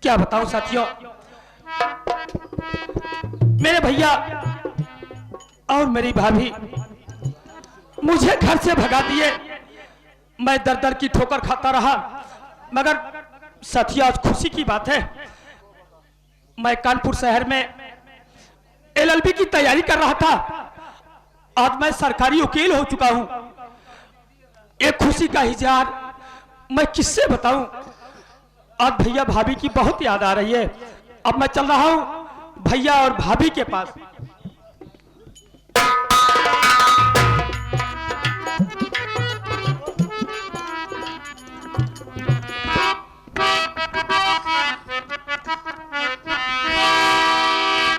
क्या बताऊं साथियों, मेरे भैया और मेरी भाभी मुझे घर से भगा दिए। मैं दर दर की ठोकर खाता रहा। मगर साथियों, आज खुशी की बात है, मैं कानपुर शहर में एलएलबी की तैयारी कर रहा था। आज मैं सरकारी वकील हो चुका हूं। ये खुशी का इजहार मैं किससे बताऊं। आज भैया भाभी की बहुत याद आ रही है। अब मैं चल रहा हूं भैया और भाभी के पास।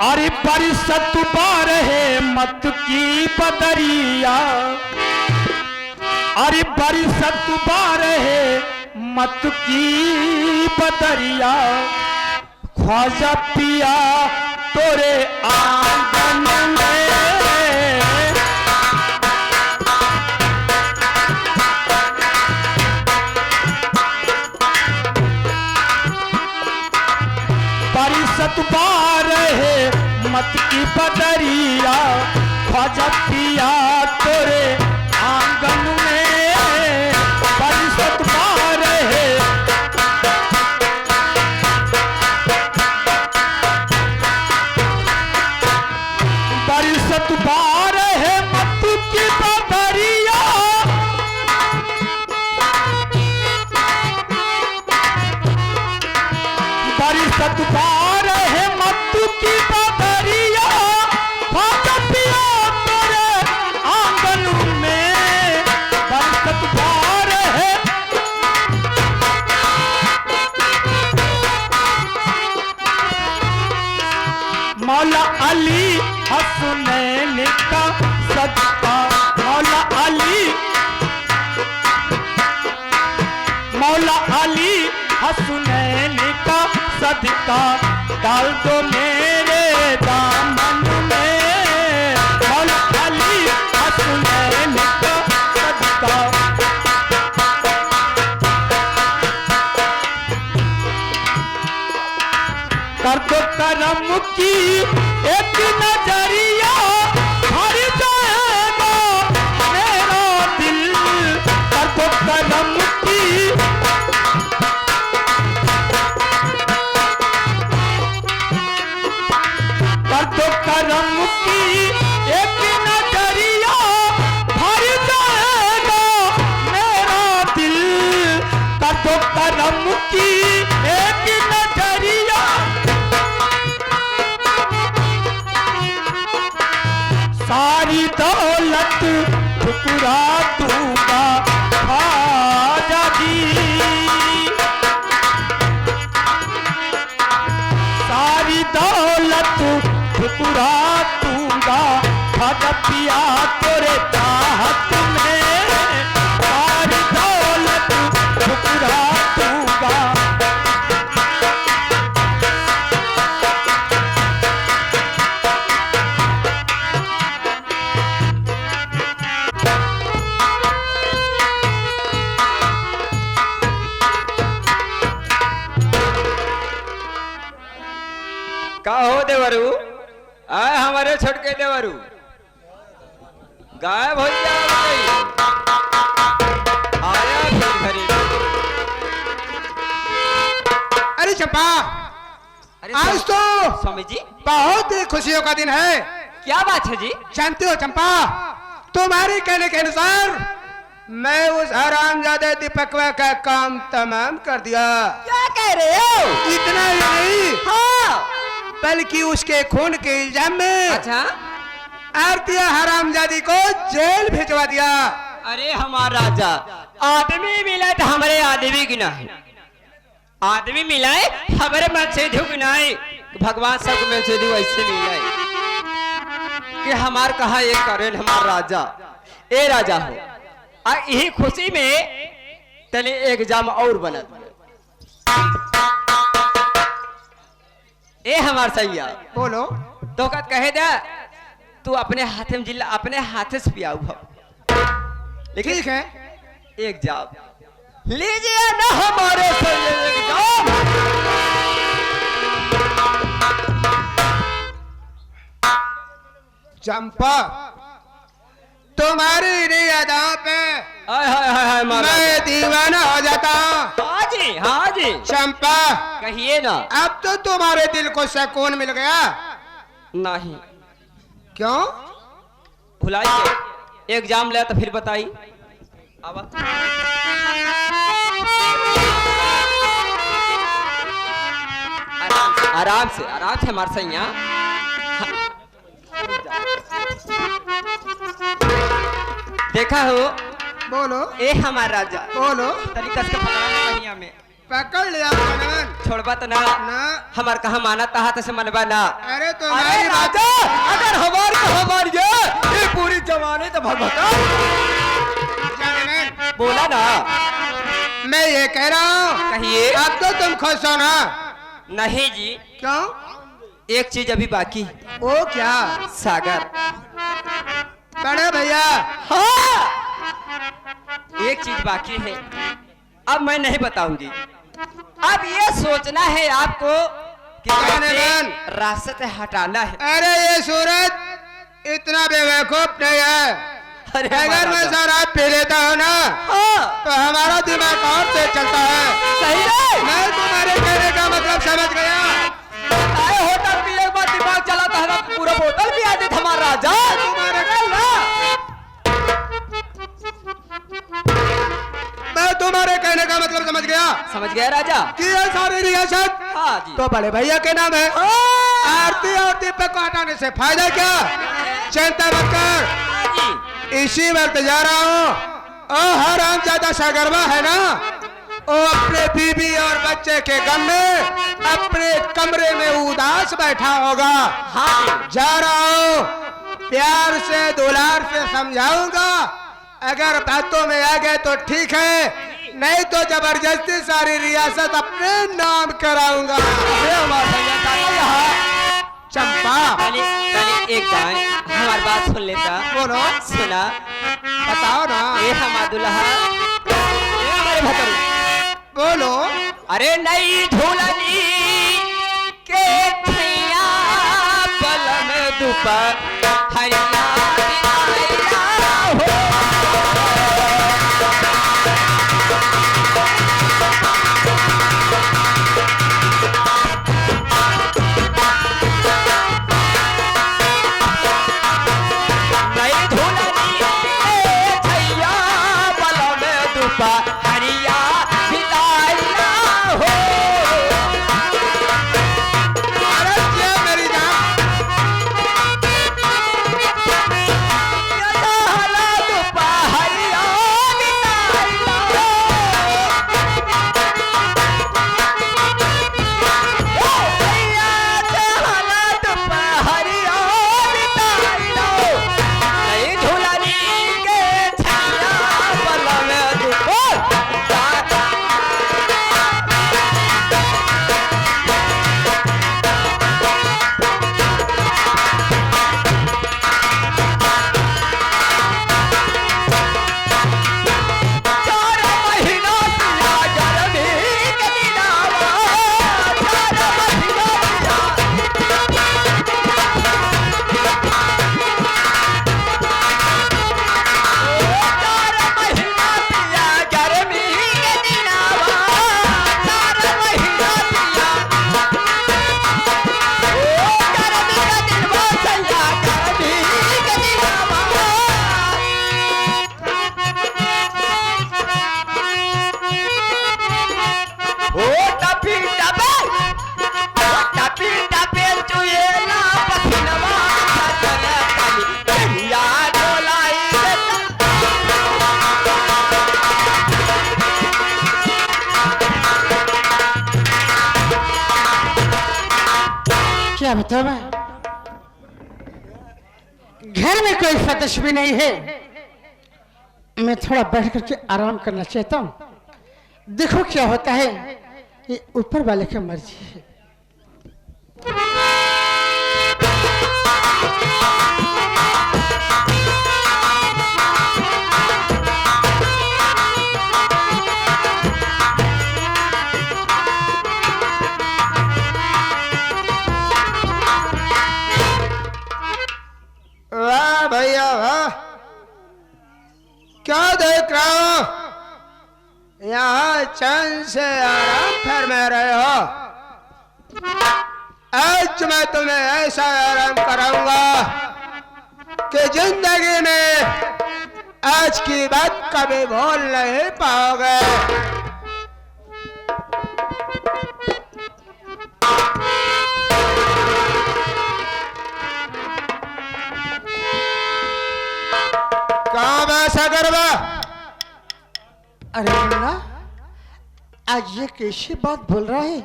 अरे बरसत बार है मत की बदरिया, अरे बरसत बार है मत की बदरिया, ख्वाजा पिया तोरे आंगन में। बरसत बार है मत की बदरिया, ख्वाजा पिया तोरे आंगन में। बरसत बार है बरसत बार है मत की बदरिया, बरसत बार है मत की बदरिया, ख्वाजा पिया तोरे आंगन में। बरसत बार है मौला अली हसनैन का सदका, मौला अली, मौला अली हसनैन का सदका, डाल दो मेरे दामन में। मौला अली हसनैन का सदका, कर दो करम की एक नजरिया, भर जाएगा मेरा दिल। कर दो करम की कर दो करम की एक नजरिया, भर जाएगा मेरा दिल। कर दो करम की एक नजरिया, सारी दौलत ठुकरा दूंगा ख्वाजा जी, सारी दौलत ठुकरा दूंगा ख्वाजा पिया तोरे चाहत में। सारी दौलत ठुकरा दूंगा। का हो देवरू, आए हमारे छोटके देवरू गायब हो गया। आया फिर घरे। अरे चंपा, अरे आज तो स्वामी जी बहुत ही खुशियों का दिन है। क्या बात है जी? जानते हो चंपा, तुम्हारे कहने के अनुसार मैं उस हरामजादे दीपकवा का काम तमाम कर दिया। क्या कह रहे हो? इतना ही नहीं, हाँ, बल्कि उसके खून के इल्जाम में अच्छा, आरतिया हरामजादी को जेल भिजवा दिया। अरे हमारा राजा आदमी मिला तो हमारे आदमी गिनाए, आदमी मिलाए हमारे मन से धुक गिनाए। भगवान सब में से वैसे मिलाए कि हमार कहा ये करें हमार राजा। ए राजा हो, यही खुशी में तने एक जाम और बना ए हमार सैया। बोलो। तो कहे दे तू अपने हाथ में जिला अपने हाथ से पियाऊ हो, लेकिन ठीक है, एक जाम लीजिए ना हमारे से एक जाम। चंपा, तुम्हारी इन अदाओं पे हाय हाय हाय हाय महाराज। मैं दीवाना हो जाता हूँ। हाँ जी, हाँ जी। चंपा, कहिए ना। अब तो तुम्हारे दिल को सुकून मिल गया? नहीं। क्यों? भुलाइए, एग्जाम ले तो फिर बताई। अब आराम से हमारे से यहाँ। देखा हो? बोलो। ए हमारा राजा, बोलो। तरीका से पकड़ना बढ़िया में। पकड़ लिया कनन। छोड़बा तो ना। ना। हमार कहा माना तहा से मनबा ना। अरे तो अरे राजा, अगर हमार ये पूरी जवानी तो भगवता। बोला ना। मैं ये कह रहा हूँ। कहिए। अब तो तुम खुश हो ना? नहीं जी। क्यों? एक चीज अभी बाकी। वो क्या? सागर। बड़े भैया। हाँ, एक चीज बाकी है, अब मैं नहीं बताऊंगी। अब ये सोचना है आपको कि कैसे रास्ते से हटाना है। अरे ये सूरज इतना बेवकूफ नहीं है। अरे अगर मैं शराब पी लेता हूँ ना, हाँ, तो हमारा दिमाग और तेज चलता है। सही है। मैं तुम्हारे कहने का मतलब समझ गया। होटल पीने के बाद दिमाग चलाता है, पूरा बोतल भी आदि हमारा राजा। मैं तुम्हारे कहने का मतलब समझ गया। समझ गया राजा कि ये सारी रियासत हाँ जी। तो बड़े भैया के नाम है। आरती और दीपक को हटाने से फायदा क्या? चिंता मत कर, हाँ जी। इसी वक्त जा रहा हूँ। ओ हरामजादा सगरवा है ना, वो अपने बीबी और बच्चे के गम में अपने कमरे में उदास बैठा होगा। हाँ, जा रहा हूँ, प्यार से दुलार से समझाऊंगा। अगर बातों में आ गए तो ठीक है, नहीं तो जबरदस्ती सारी रियासत अपने नाम कराऊंगा। चंपा, पहले एक जाए हमारी बात सुन लेता। बोलो। सुना, बताओ ना। ये हमारा दुल्हा, ये हमारे भतरू। बोलो। अरे नई झूलनी के ठैया बल में दुपहर हरिया क्या बताओ मैं, घर में कोई फतश भी नहीं है। मैं थोड़ा बैठ करके आराम करना चाहता हूँ। देखो क्या होता है, ये ऊपर वाले की मर्जी है। देख रहा हूं यहाँ चैन से आराम फरमा रहे हो। आज मैं तुम्हें ऐसा आराम कराऊंगा कि जिंदगी में आज की बात कभी भूल नहीं पाओगे। कहाँ बैसा करवा? अरे मुन्ना, आज ये कैसी बात बोल रहा है?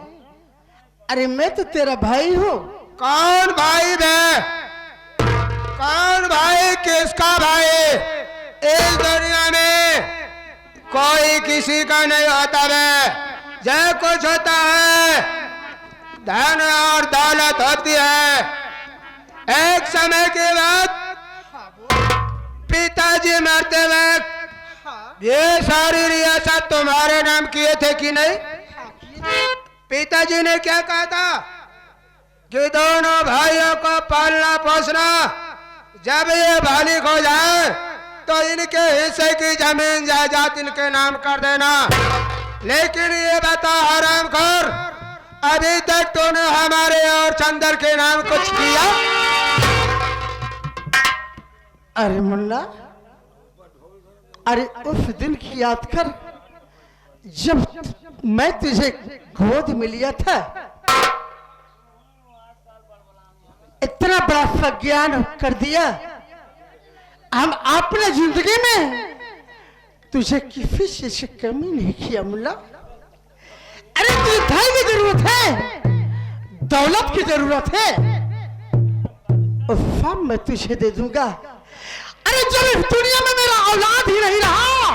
अरे मैं तो तेरा भाई हूँ। कौन भाई बे? कौन भाई? किसका भाई? इस दुनिया में कोई किसी का नहीं होता बे। जो कुछ होता है धन और दौलत होती है। एक समय के बाद पिताजी मरते वक्त ये सारी रियासत तुम्हारे नाम किए थे कि नहीं? पिताजी ने क्या कहा था कि दोनों भाइयों को पालना पोसना, जब ये बालिग हो जाए तो इनके हिस्से की जमीन जायदाद इनके नाम कर देना। लेकिन ये बता हरामखोर, अभी तक तूने हमारे और चंदर के नाम कुछ किया? अरे मुन्ना, अरे उस दिन की याद कर जब मैं तुझे गोद में लिया था। इतना बड़ा संज्ञान कर दिया। हम अपने जिंदगी में तुझे किसी चीज से कमी नहीं किया मुन्ना। अरे तुझे धन की जरूरत है, दौलत की जरूरत है, और सब मैं तुझे दे दूंगा। अरे जब इस दुनिया में मेरा औलाद ही नहीं रहा,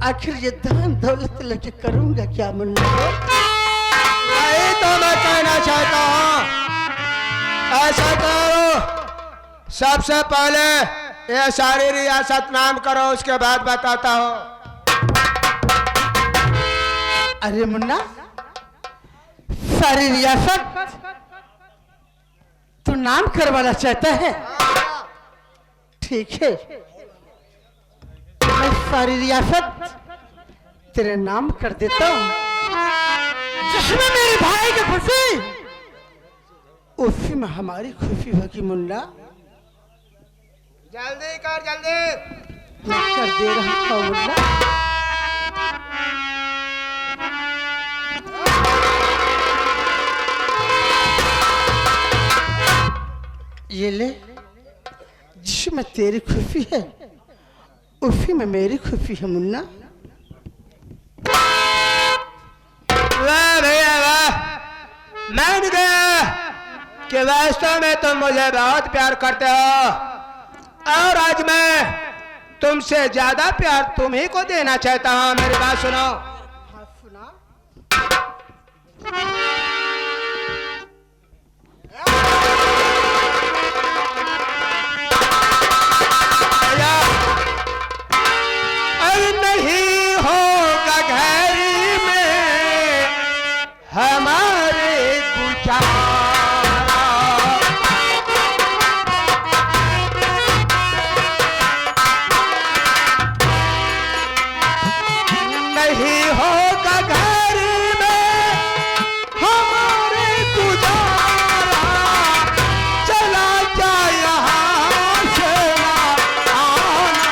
आखिर ये धन दौलत लेके करूंगा क्या मुन्ना? यही तो मैं कहना चाहता हूँ। ऐसा करो, सबसे पहले ये सारी रियासत नाम करो, उसके बाद बताता हूँ। अरे मुन्ना, सारी रियासत तू नाम करवाना चाहता है? ठीक है, मैं सारी रियासत तेरे नाम कर देता हूँ। जिसमें मेरे भाई की खुशी, उसी में हमारी खुशी होगी मुन्ना। जल्दी कर, जल्दी। मैं कर दे रहा हूँ मुन्ना। ये ले, जिसमें तेरी खुशी है उसी में मेरी खुशी है मुन्ना। वाह भैया वाह, मान गया कि वास्तव में तुम मुझे बहुत प्यार करते हो, और आज मैं तुमसे ज्यादा प्यार तुम ही को देना चाहता हूँ। मेरी बात सुनो। नहीं होगा घर में हमारे गुजारा, नहीं होगा घर में हमारे गुजारा, चला जा यहाँ से ना आना।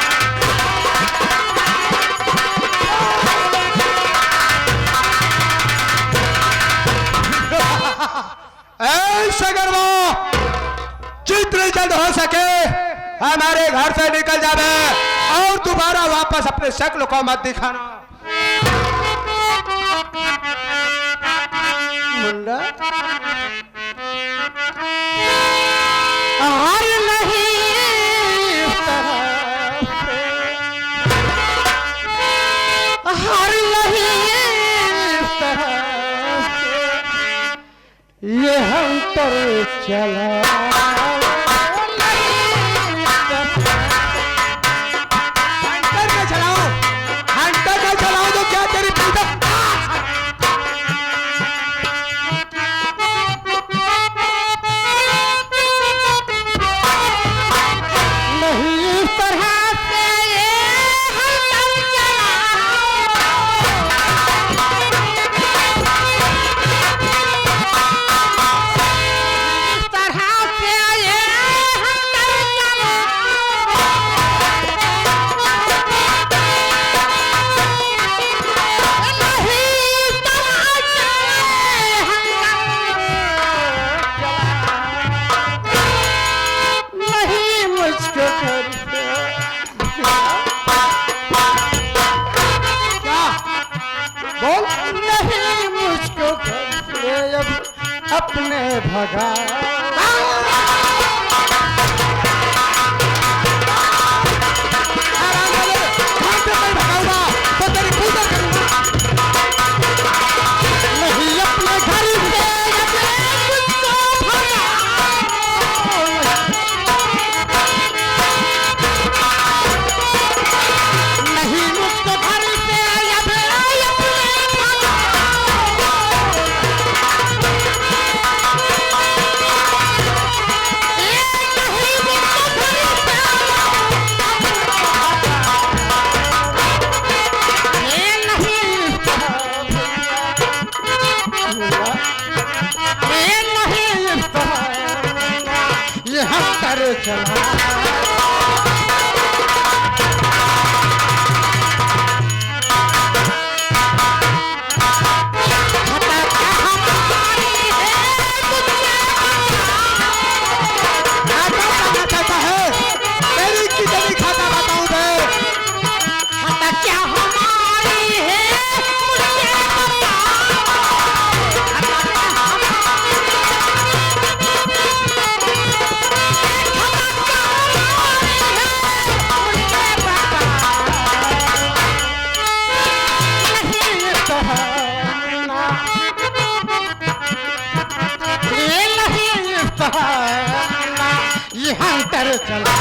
अगर वो जितनी जल्द हो सके हमारे घर से निकल जावे और दोबारा वापस अपने शक्ल को मत दिखाना। मुन्ना, हार नहीं इस तरह से, हार नहीं इस तरह से, ये हम पर चला हंटर में चलाओ, हंटर में चलाओ तो क्या तेरी पीछे नहीं इस तरह से, ये अपने भगा नहीं अपने घर से नहीं मुझको घर से या फिर ये हम कर चला ये हम कर चला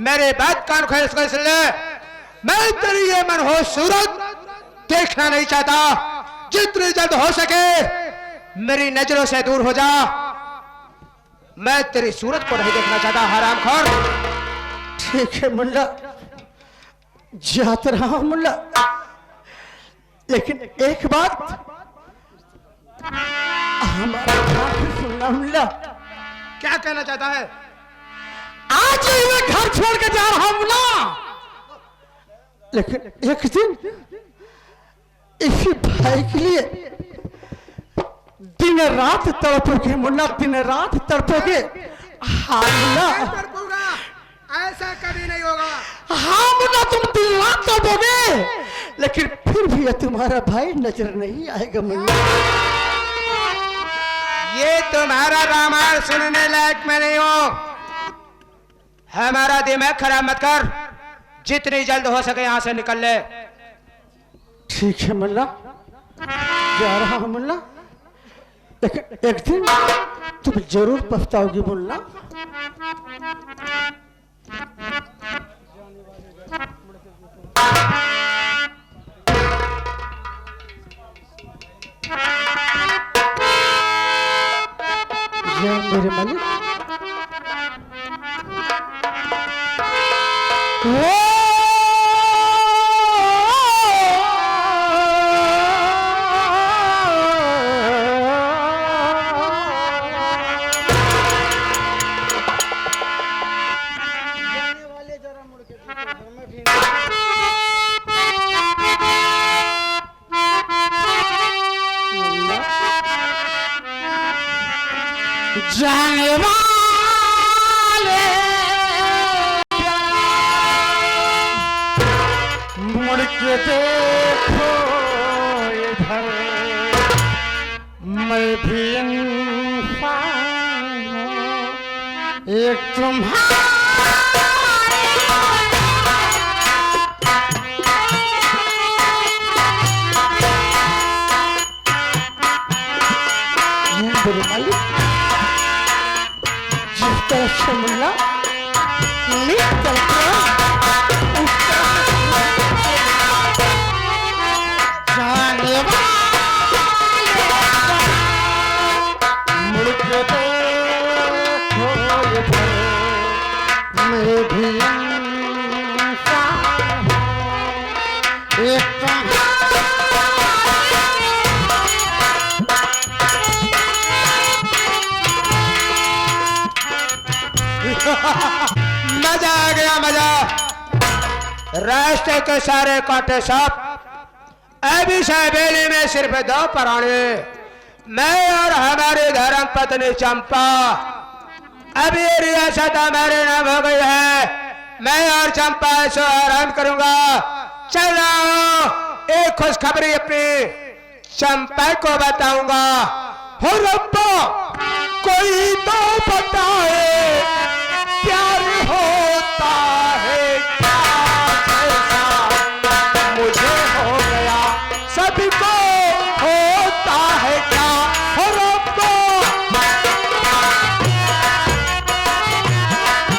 मेरे बात कान खोल इसको सुन ले। मैं तेरी ये मनहूस सूरत देखना नहीं चाहता। जितनी जल्द हो सके मेरी नजरों से दूर हो जा। मैं तेरी सूरत को नहीं देखना चाहता हरामखोर। ठीक है मुल्ला, जाता रहा मुल्ला, लेकिन एक बात हमारा सुनना मुल्ला। क्या कहना चाहता है? आज ही मैं घर छोड़ के जा रहा हूं ना, लेकिन एक दिन इसी भाई के लिए दिन रात तड़पोगे मुन्ना, दिन रात तड़पोगे। हाँ मुन्ना, ऐसा कभी नहीं होगा। हाँ मुन्ना, तुम दिन रात तड़पोगे, लेकिन फिर भी ये तुम्हारा भाई नजर नहीं आएगा मुन्ना। ये तुम्हारा रामायण सुनने लायक मैं नहीं हूं। हमारा दिमाग खराब मत कर। जितनी जल्द हो सके यहां से निकल ले। ठीक है मुल्ला, जा रहा हूं मुल्ला, लेकिन एक दिन तुम जरूर पछताओगी मुल्ला। या मेरे मालिक, जाने वाले मुड़ के देखो इधर, मैं भी इंसान हूं, एक तुम्हारा मालिक। जिस तरह से मुल्ला जाने मुड़ के देखो इधर, मैं भी इंसान हूं, एक मजा आ गया, मजा। रास्ते के सारे कांटे साफ। अभी साहबेली में सिर्फ 2 प्राणी, मैं और हमारी धर्म पत्नी चंपा। अभी रियासत हमारे नाम हो गई है। मैं और चंपा ऐसे आराम करूंगा। चलो एक खुशखबरी अपनी चंपा को बताऊंगा। हो रब्बा कोई तो बता